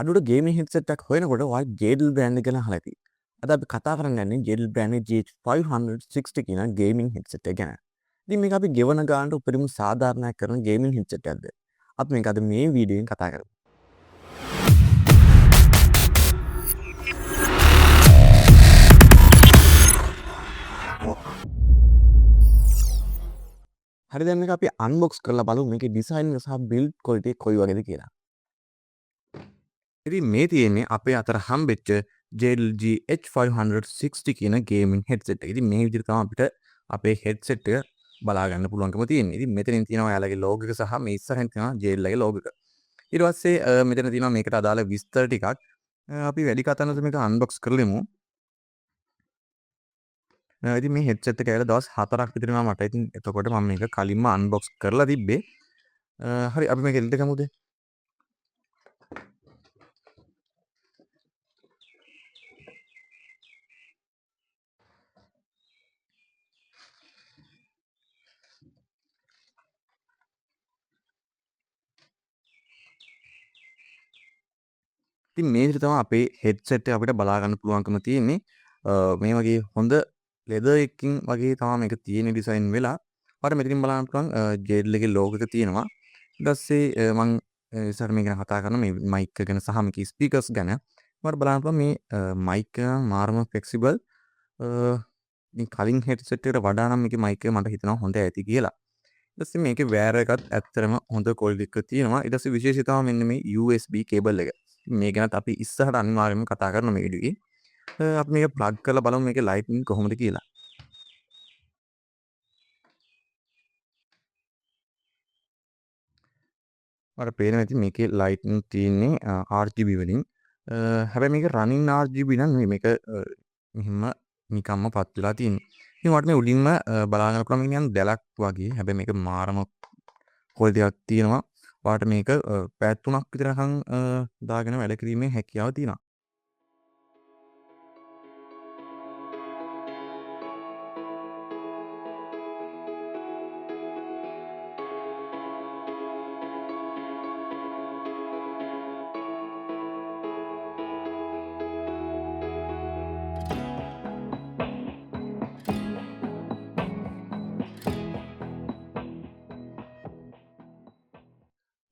අඩුවට gaming headset එකක් හොයනකොට ඔයාලා JDL brand එක ගැන අහලා ඇති. අද අපි කතා කරන්න යන්නේ JDL බ්‍රෑන්ඩ් GH560 කියන ගේමින් හෙඩ්සෙට් එක ගැන. ඉතින් මේක අපි ගෙවන ගානට උපරිම සාධාරණයක් කරන ගේමින් හෙඩ්සෙට් එකක්ද? අපි මේක අද මේ වීඩියෝෙන් කතා කරමු. හරි දැන් මේක අපි අන්බොක්ස් කරලා බලමු මේකේ ඩිසයින් එක සහ බිල්ඩ් ක්වොලිටි කොයි වගේද කියලා. ඉතින් මේ තියෙන්නේ අපේ අතර හම්බෙච්ච JDL GH560 කියන ගේමින් හෙඩ්සෙට් එක. ඉතින් මේ විදිහට තමයි අපිට අපේ හෙඩ්සෙට් එක බලා ගන්න පුළුවන්කම තියෙන්නේ. ඉතින් මෙතනින් තියෙනවා ඔයාලගේ ලෝගෝ එක සහ මේ ඉස්සරහින් තියෙනවා JDL ගේ ලෝගෝ එක. ඊට පස්සේ මෙතන තියෙනවා මේකට අදාළ විස්තර ටිකක්. අපි වැඩි කතා නැතුව මේක අන්බොක්ස් කරලෙමු. ඉතින් මේ හෙඩ්සෙට් එක ඇවිල්ලා දවස් 4ක් විතර වෙනවා මට. ඉතින් එතකොට මම මේක කලින්ම අන්බොක්ස් කරලා තිබ්බේ. හරි අපි මේක එල්ලට ගමුද? ඉතින් මේ විදිහට තමයි අපේ හෙඩ්සෙට් එක අපිට බලා ගන්න පුළුවන්කම තියෙන්නේ. මේ වගේ හොඳ ලෙදර් එකකින් වගේ තමයි මේක තියෙන්නේ ඩිසයින් වෙලා. ඔයාලට මෙතනින් බලන්න පුළුවන් JDL එකේ ලෝගෝ එක තියෙනවා. ඊට පස්සේ මම ඉස්සර මේ ගැන කතා කරනවා මේ මයික් එක ගැන සහ මේකේ ස්පීකර්ස් ගැන. ඔයාලට බලන්න පුළුවන් මේ මයික් එක මාරම ෆ්ලෙක්සිබල්. ඉතින් කලින් හෙඩ්සෙට් එකට වඩා නම් මේකේ මයික් එක මට හිතෙනවා හොඳ ඇති කියලා. ඊට පස්සේ මේකේ වයර් එකත් ඇත්තටම හොඳ ක්වොලිටි එකක් තියෙනවා. ඊට පස්සේ විශේෂය තමයි මෙන්න මේ USB කේබල් එක. මේ ගැනත් අපි ඉස්සරහට අනිවාර්යයෙන්ම කතා කරනවා මේ වීඩියෝ එකේ. අපි මේක ප්ලග් කරලා බලමු මේකේ ලයිට්නින් කොහොමද කියලා. ඔයාලට පේනවා ඉතින් මේකේ ලයිට්නින් තියෙන්නේ RGB වලින්. හැබැයි මේක රනින් RGB නම් නෙවෙයි මේක මෙහිම නිකම්ම පත් වෙලා තියෙන්නේ. ඉතින් ඔයාලට මේ උඩින්ම බලා ගන්න පුළුවන් මේක නිකන් දැලක් වගේ. හැබැයි මේක මාරම ක්වොලිටි එකක් තියෙනවා. ඔයාලට මේක පැය 3ක් විතරකම් දාගෙන වැඩ කිරීමේ හැකියාව තියෙනවා.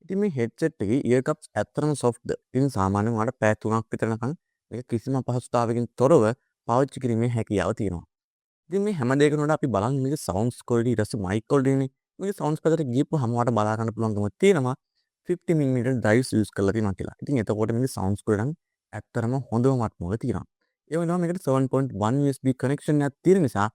ඉතින් මේ හෙඩ්සෙට් එකේ ඉයර් කප්ස් ඇත්තටම සොෆ්ට්ද? ඉතින් සාමාන්‍යයෙන් ඔයාලට පැය 3ක් විතරනකම් මේක කිසිම අපහසුතාවයකින් තොරව පාවිච්චි කිරීමේ හැකියාව තියෙනවා. ඉතින් මේ හැම දෙයකම වඩා අපි බලන්නේ මේකේ සවුන්ඩ්ස් ක්වොලිටි ඊට පස්සේ මයික් ක්වොලිටිනේ. මේකේ සවුන්ඩ්ස් පැත්තට ගියපුවාම ඔයාලට බලා ගන්න පුළුවන්කම තියෙනවා 50mm ඩ්‍රයිව්ස් යූස් කරලා තියෙනවා කියලා. ඉතින් එතකොට මේකේ සවුන්ඩ්ස් ක්වොලිටි නම් ඇත්තටම හොඳම මට්ටමක තියෙනවා. ඒ වෙනවා මේකට 7.1 USB කනෙක්ෂන් එකක් තියෙන නිසා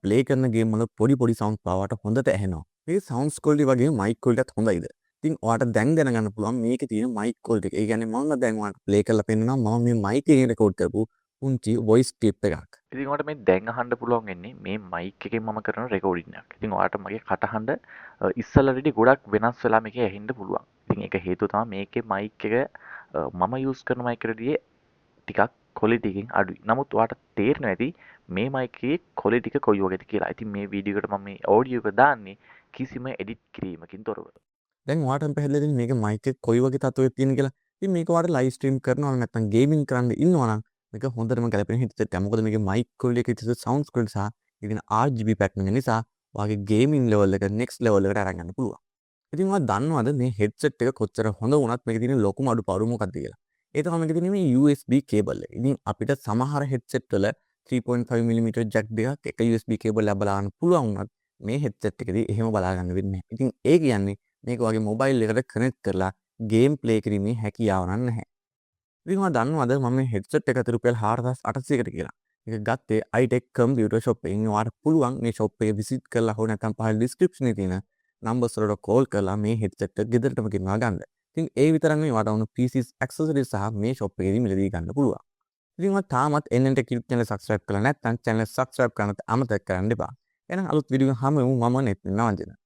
ප්ලේ කරන ගේම් වල පොඩි සවුන්ඩ්ස් පාවට හොඳට ඇහෙනවා. මේ සවුන්ඩ්ස් ක්වොලිටි වගේම මයික් ක්වොලිටිත් හොඳයිද? ඉතින් ඔයාලට දැන් දැනගන්න පුළුවන් මේකේ තියෙන මයික් ක්වොලිටි එක. ඒ කියන්නේ මම දැන් ඔයාලට ප්ලේ කරලා පෙන්නනවා මම මේ මයික් එකෙන් රෙකෝඩ් කරපු පුංචි වොයිස් ක්ලිප් එකක්. ඉතින් ඔයාලට මේ දැන් අහන්න පුළුවන් වෙන්නේ මේ මයික් එකෙන් මම කරන රෙකෝඩින් එකක්. ඉතින් ඔයාලට මගේ කටහඬ ඉස්සෙල්ලා රෙඩි ගොඩක් වෙනස් වෙලා මේකේ ඇහෙන්න පුළුවන්. ඉතින් ඒක හේතුව තමයි මේකේ මයික් එක මම යූස් කරන මයික් එකටදී ටිකක් ක්වොලිටි එකකින් අඩුයි. නමුත් ඔයාලට තේරෙනවා ඇති මේ මයික් එකේ ක්වොලිටි එක කොයි වගේද කියලා. ඉතින් මේ වීඩියෝ එකට මම මේ ඔඩියෝ එක දාන්නේ කිසිම එඩිට් කිරීමකින් තොරව. දැන් ඔයාලට පැහැදිලිද මේක මයික් එක කොයි වගේ තත්ත්වයක තියෙන කියලා. ඉතින් මේක ඔයාලට ලයිව් ස්ට්‍රීම් කරනවා නම් නැත්නම් ගේමින් කරන්න ඉන්නවා නම් මේක හොඳටම ගැලපෙන හෙඩ්සෙට් එකක්. මොකද මේකේ මයික් ක්වොලිටි එක සවුන්ඩ්ස් ක්වොලිටි සහ ඉතින් RGB පැටර්න් එක නිසා ඔයාගේ ගේමින් ලෙවල් එක නෙක්ස්ට් ලෙවල් එකට අරන් යන්න පුළුවන්. ඉතින් ඔයා දන්නවද මේ හෙඩ්සෙට් එක කොච්චර හොඳ වුණත් මේකේ තියෙන ලොකුම අඩුපාඩුව මොකක්ද කියලා? ඒ තමයි මේකේ තියෙන මේ USB කේබල් එක. ඉතින් අපිට සමහර හෙඩ්සෙට් වල 3.5mm ජැක් දෙකක් එක USB කේබල් එකක් බලා ගන්න පුළුවන් වුණත් මේ හෙඩ්සෙට් එකේදී එහෙම බලා ගන්න වෙන්නේ නැහැ. ඉතින් ඒ කියන්නේ මේක වගේ මොබයිල් එකට කනෙක්ට් කරලා ගේම් ප්ලේ කිරීමේ හැකියාව නැහැ. ඉතින් ඔයා දන්නවද මම මේ හෙඩ්සෙට් එක රුපියල් 4800කට කියලා. මේක ගත්තේ iTech computer shop එකෙන්. ඔයාලට පුළුවන් මේ shop එක විසිට් කරලා හෝ නැත්නම් පහළ description එකේ තියෙන numbers වලට call කරලා මේ හෙඩ්සෙට් එක ගෙදරටම ගෙනවා ගන්න. ඉතින් ඒ විතරක් නෙවෙයි ඔයාලට වුණු PCs accessories සහ මේ shop එකේදී මිලදී ගන්න පුළුවන්. ඉතින් ඔයා තාමත් NNT YouTube channel subscribe කරලා නැත්නම් channel subscribe කරන්න අමතක කරන්න එපා. එහෙනම් අලුත් වීඩියෝ එකක් හමු මම නෙත් නවන්ජන.